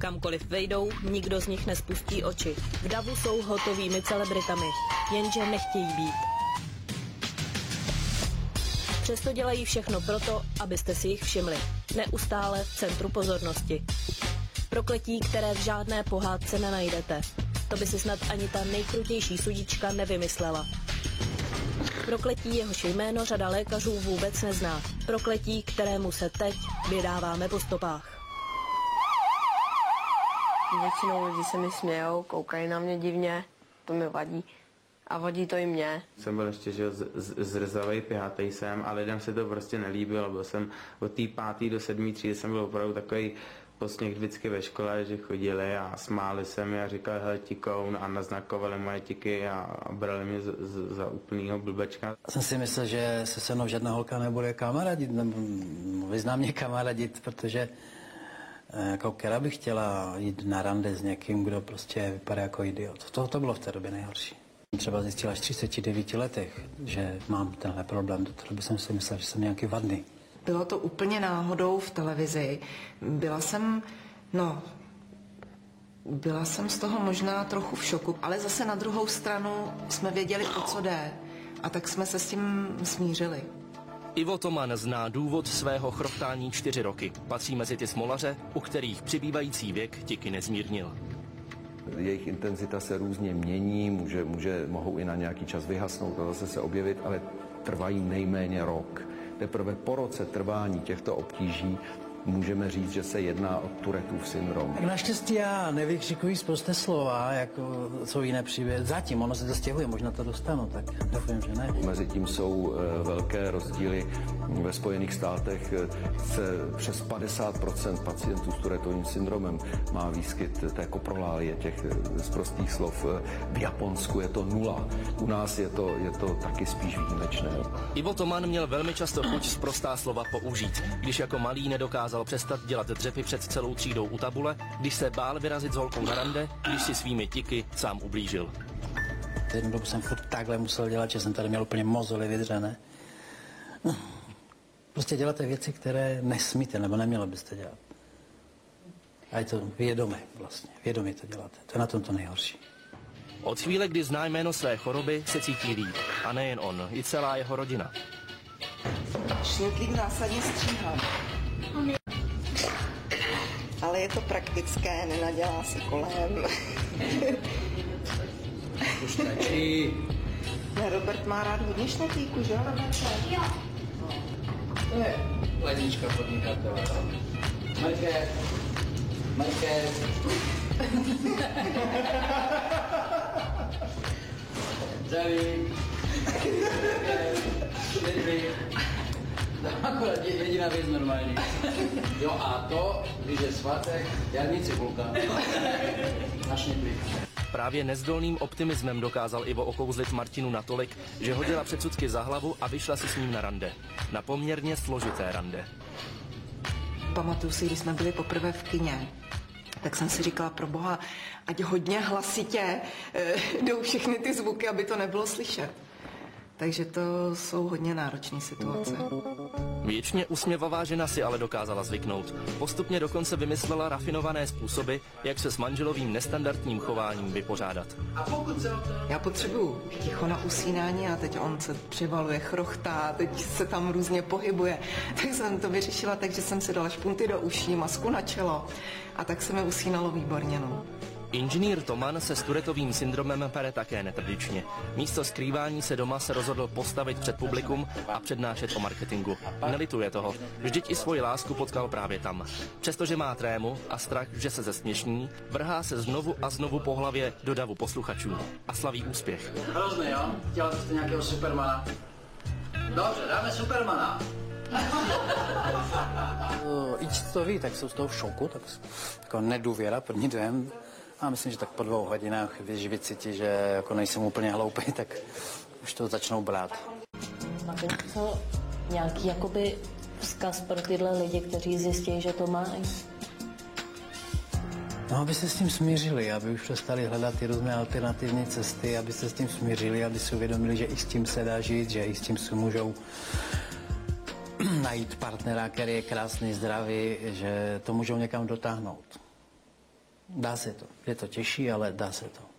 Kamkoliv vejdou, nikdo z nich nespustí oči. V davu jsou hotovými celebritami, jenže nechtějí být. Přesto dělají všechno proto, abyste si jich všimli. Neustále v centru pozornosti. Prokletí, které v žádné pohádce nenajdete. To by si snad ani ta nejkrutější sudička nevymyslela. Prokletí, jehož jméno řada lékařů vůbec nezná. Prokletí, kterému se teď vydáváme po stopách. Většinou lidi se mi smějou, koukají na mě divně, to mi vadí. A vadí to i mě. Jsem byl ještě zrzavej, pěhatej jsem a lidem se to prostě nelíbilo. Byl jsem od té 5. do 7. třídy jsem byl opravdu takový posměch vždycky ve škole, že chodili a smáli se mi a říkali, hele, tikoun, a naznakovali moje tiky a brali mě za úplnýho blbečka. Jsem si myslel, že se mnou žádná holka nebude kamarádit, nebo vyzná mě kamarádit, protože jako Kera bych chtěla jít na rande s někým, kdo prostě vypadá jako idiot. To bylo v té době nejhorší. Třeba zjistila až v 39 letech, že mám tenhle problém. Do té doby jsem si myslel, že jsem nějaký vadný. Bylo to úplně náhodou v televizi. Byla jsem z toho možná trochu v šoku, ale zase na druhou stranu jsme věděli, o co jde. A tak jsme se s tím smířili. Ivo Toman zná důvod svého chrochtání 4 roky. Patří mezi ty smolaře, u kterých přibývající věk tiky nezmírnil. Jejich intenzita se různě mění, mohou i na nějaký čas vyhasnout a zase se objevit, ale trvají nejméně rok. Teprve po roce trvání těchto obtíží můžeme říct, že se jedná o Tourettův syndrom. Tak naštěstí já nevykřikuji zprosté slova, jako jsou jiné příběhy. Zatím ono se to stěhuje, možná to dostanu, tak doufám, že ne. Mezitím jsou velké rozdíly. Ve Spojených státech se přes 50% pacientů s Tourettovým syndromem má výskyt té koprolálie, těch sprostých slov. V Japonsku je to 0. U nás je to taky spíš výjimečné. Ivo Toman měl velmi často chuť sprostá slova použít. Když jako malý nedokázal přestat dělat dřepy před celou třídou u tabule, když se bál vyrazit s holkou na rande, když si svými tiky sám ublížil. Jednu dobu jsem furt takhle musel dělat, že jsem tady měl úplně mozoly vydřené. Prostě děláte věci, které nesmíte, nebo nemělo byste dělat. A je to vědomé vlastně, vědomě to děláte. To je na tom to nejhorší. Od chvíle, kdy zná jméno své choroby, se cítí líp. A nejen on, i celá jeho rodina. Šintlík zásadně stříhá. Ale je to praktické, nenadělá si kolem. Už stačí. Robert má rád hodně šnatlíku, že jo? Jo. To je lednička podnikatele. Markéz. Zdraví. Akorát jediná věc normální. Jo a to, když je svátek, jarní cibulka. Na šniplík. Právě nezdolným optimismem dokázal Ivo okouzlit Martinu natolik, že hodila předsudky za hlavu a vyšla si s ním na rande. Na poměrně složité rande. Pamatuju si, když jsme byli poprvé v kině, tak jsem si říkala, pro boha, ať hodně hlasitě jdou všechny ty zvuky, aby to nebylo slyšet. Takže to jsou hodně náročné situace. Věčně usměvavá žena si ale dokázala zvyknout. Postupně dokonce vymyslela rafinované způsoby, jak se s manželovým nestandardním chováním vypořádat. Já potřebuju ticho na usínání a teď on se přivaluje, chrochtá, teď se tam různě pohybuje. Tak jsem to vyřešila tak, že jsem si dala špunty do uší, masku na čelo a tak se mi usínalo výborně. No. Inženýr Toman se s Tourettovým syndromem pere také netradičně. Místo skrývání se doma se rozhodl postavit před publikum a přednášet o marketingu. Nelituje toho, vždyť i svoji lásku potkal právě tam. Přestože má trému a strach, že se zesměšní, vrhá se znovu a znovu po hlavě do davu posluchačů a slaví úspěch. Hrozný, jo? Chtěla byste nějakého Supermana? Dobře, dáme Supermana. I to ví, tak jsou z toho v šoku, tak jako nedůvěra, první dojem. A myslím, že tak po 2 hodinách, když vycítí, že jako nejsem úplně hloupý, tak už to začnou brát. Máte nějaký jakoby vzkaz pro tyhle lidi, kteří zjistí, že to mají? No, aby se s tím smířili, aby už přestali hledat ty různé alternativní cesty, aby se s tím smířili, aby si uvědomili, že i s tím se dá žít, že i s tím si můžou najít partnera, který je krásný, zdravý, že to můžou někam dotáhnout. Dá se to. Je to těžší, ale dá se to.